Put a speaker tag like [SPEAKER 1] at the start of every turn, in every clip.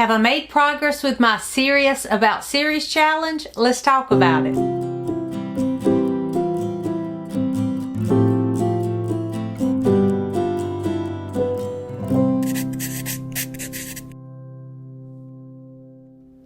[SPEAKER 1] Have I made progress with my Serious About Series challenge? Let's talk about it.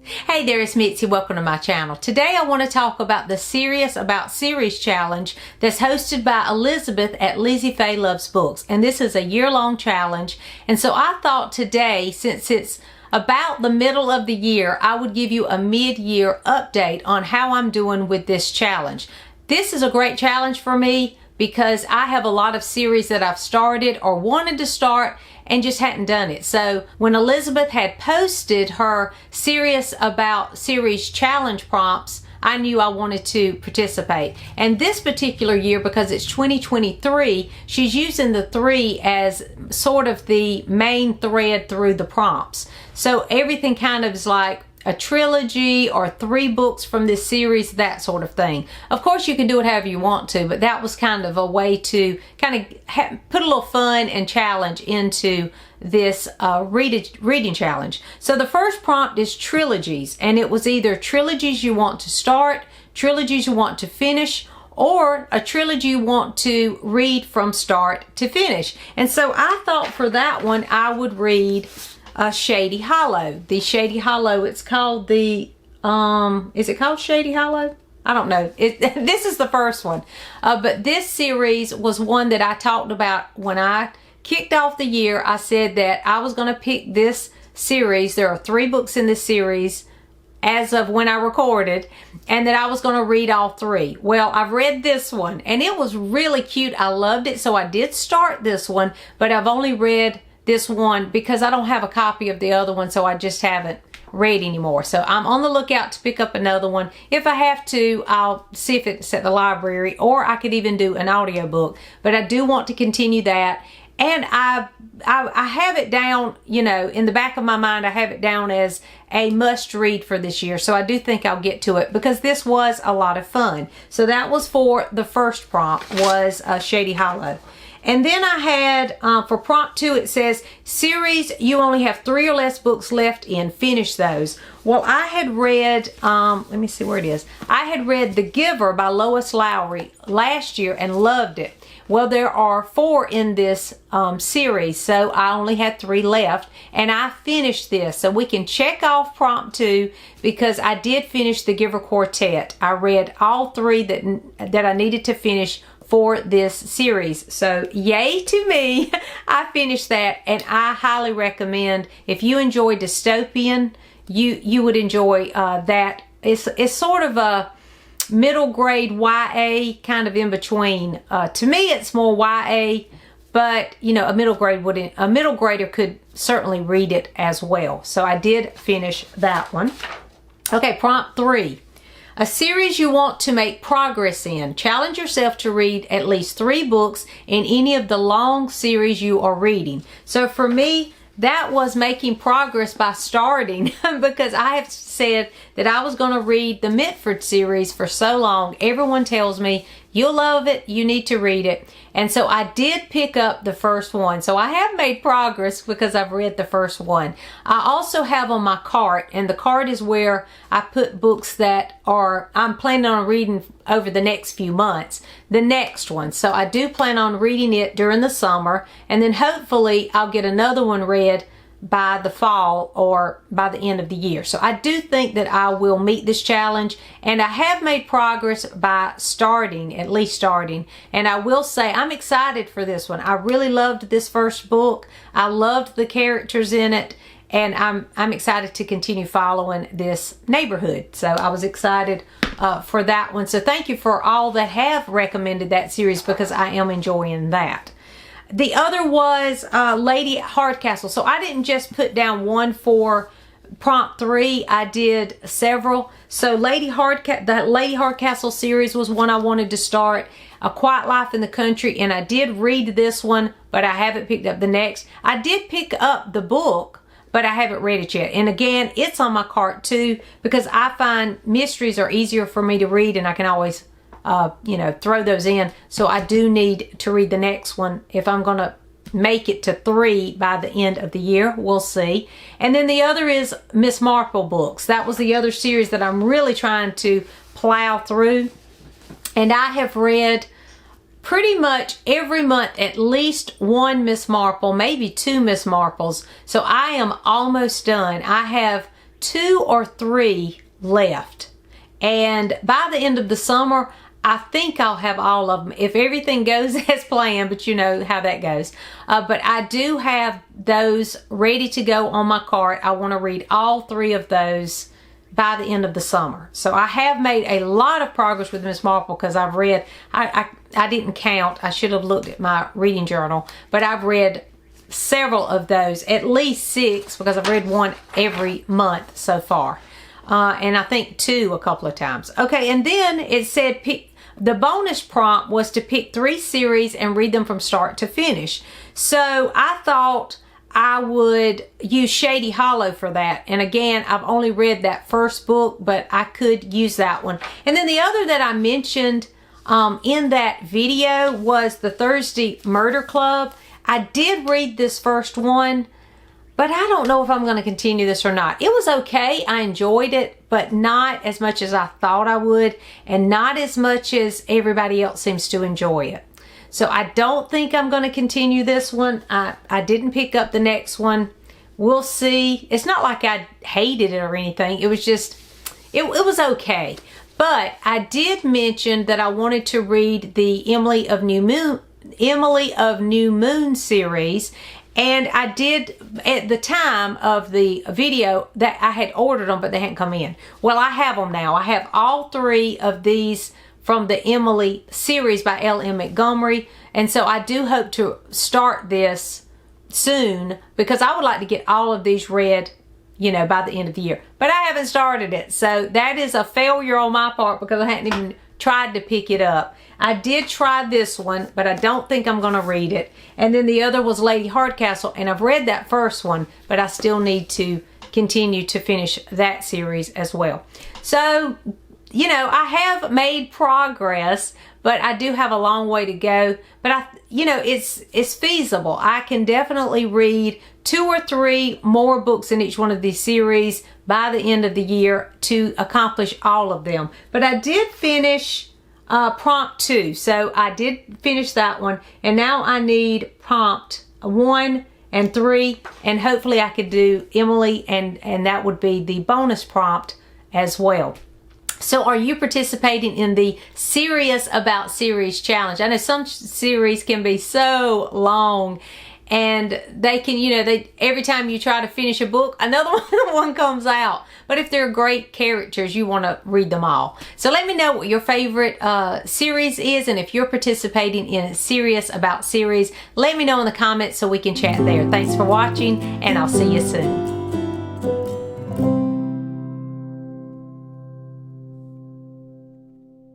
[SPEAKER 1] Hey there, it's Mitzi. Welcome to my channel. Today I want to talk about the Serious About Series challenge that's hosted by Elizabeth at Lizzie Faye Loves Books. And this is a year-long challenge. And so I thought today, since it's about the middle of the year, I would give you a mid-year update on how I'm doing with this challenge. This is a great challenge for me because I have a lot of series that I've started or wanted to start and just hadn't done it. So when Elizabeth had posted her Serious About Series challenge prompts, I knew I wanted to participate. And this particular year, because it's 2023, she's using the 3 as sort of the main thread through the prompts. So everything kind of is like a trilogy or 3 books from this series, that sort of thing. Of course, you can do it however you want to, but that was kind of a way to kind of put a little fun and challenge into this reading challenge. So the first prompt is trilogies, and it was either trilogies you want to start, trilogies you want to finish, or a trilogy you want to read from start to finish. And so I thought for that one I would read Shady Hollow. The Shady Hollow, it's called the, is it called Shady Hollow? I don't know. This is the first one. But this series was one that I talked about when I kicked off the year. I said that I was going to pick this series. There are 3 books in this series as of when I recorded, and that I was going to read all 3. Well, I've read this one, and it was really cute. I loved it, so I did start this one, but I've only read this one because I don't have a copy of the other one, so I just haven't read anymore. So I'm on the lookout to pick up another one. If I have to, I'll see if it's at the library, or I could even do an audiobook. But I do want to continue that. And I have it down, you know, in the back of my mind, I have it down as a must read for this year. So I do think I'll get to it because this was a lot of fun. So that was for the first prompt, was Shady Hollow. And then I had, for prompt 2, it says, series you only have 3 or less books left in, finish those. Well, I had read, let me see where it is. I had read The Giver by Lois Lowry last year and loved it. Well, there are 4 in this series, so I only had 3 left, and I finished this. So we can check off prompt 2 because I did finish The Giver Quartet. I read all 3 that I needed to finish for this series. So yay to me. I finished that, and I highly recommend, if you enjoy dystopian, you would enjoy that. It's sort of a middle grade YA, kind of in between. To me it's more YA, but you know, a middle grader could certainly read it as well. So I did finish that one. Okay, prompt 3. A series you want to make progress in. Challenge yourself to read at least 3 books in any of the long series you are reading. So for me, that was making progress by starting because I have said that I was going to read the Mitford series for so long. Everyone tells me, you'll love it, you need to read it. And so I did pick up the first one. So I have made progress because I've read the first one. I also have on my cart, and the cart is where I put books that I'm planning on reading over the next few months, the next one. So I do plan on reading it during the summer, and then hopefully I'll get another one read by the fall or by the end of the year. So I do think that I will meet this challenge, and I have made progress by at least starting. And I will say I'm excited for this one. I really loved this first book. I loved the characters in it, and I'm excited to continue following this neighborhood. So I was excited for that one. So thank you for all that have recommended that series because I am enjoying that. The other was Lady Hardcastle. So I didn't just put down one for prompt 3. I did several. So the Lady Hardcastle series was one I wanted to start. A Quiet Life in the Country, and I did read this one, but I haven't picked up the next. I did pick up the book, but I haven't read it yet. And again, it's on my cart too because I find mysteries are easier for me to read, and I can always you know, throw those in. So I do need to read the next one if I'm going to make it to 3 by the end of the year. We'll see. And then the other is Miss Marple books. That was the other series that I'm really trying to plow through. And I have read pretty much every month at least one Miss Marple, maybe 2 Miss Marples. So I am almost done. I have 2 or 3 left. And by the end of the summer, I think I'll have all of them if everything goes as planned, but you know how that goes. But I do have those ready to go on my cart. I want to read all 3 of those by the end of the summer. So I have made a lot of progress with Miss Marple because I've read, I didn't count. I should have looked at my reading journal, but I've read several of those, at least 6, because I've read one every month so far. And I think 2 a couple of times. Okay, and then it said the bonus prompt was to pick 3 series and read them from start to finish. So I thought I would use Shady Hollow for that. And again, I've only read that first book, but I could use that one. And then the other that I mentioned in that video was the Thursday Murder Club. I did read this first one, but I don't know if I'm going to continue this or not. It was okay. I enjoyed it, but not as much as I thought I would, and not as much as everybody else seems to enjoy it. So I don't think I'm going to continue this one. I didn't pick up the next one. We'll see. It's not like I hated it or anything. It was just, it was okay. But I did mention that I wanted to read the Emily of New Moon series. And I did, at the time of the video, that I had ordered them, but they hadn't come in. Well, I have them now. I have all 3 of these from the Emily series by L.M. Montgomery. And so I do hope to start this soon because I would like to get all of these read, you know, by the end of the year. But I haven't started it. So that is a failure on my part because I hadn't even tried to pick it up. I did try this one, but I don't think I'm going to read it. And then the other was Lady Hardcastle, and I've read that first one, but I still need to continue to finish that series as well. So, you know, I have made progress, but I do have a long way to go. But it's feasible. I can definitely read 2 or 3 more books in each one of these series by the end of the year to accomplish all of them. But I did finish prompt 2, so I did finish that one, and now I need prompt 1 and 3, and hopefully I could do Emily, and that would be the bonus prompt as well. So are you participating in the Serious About Series challenge? I know some series can be so long, and they can, you know, every time you try to finish a book, another one comes out. But if they're great characters, you want to read them all. So let me know what your favorite series is, and if you're participating in Serious About Series, let me know in the comments so we can chat there. Thanks for watching, and I'll see you soon.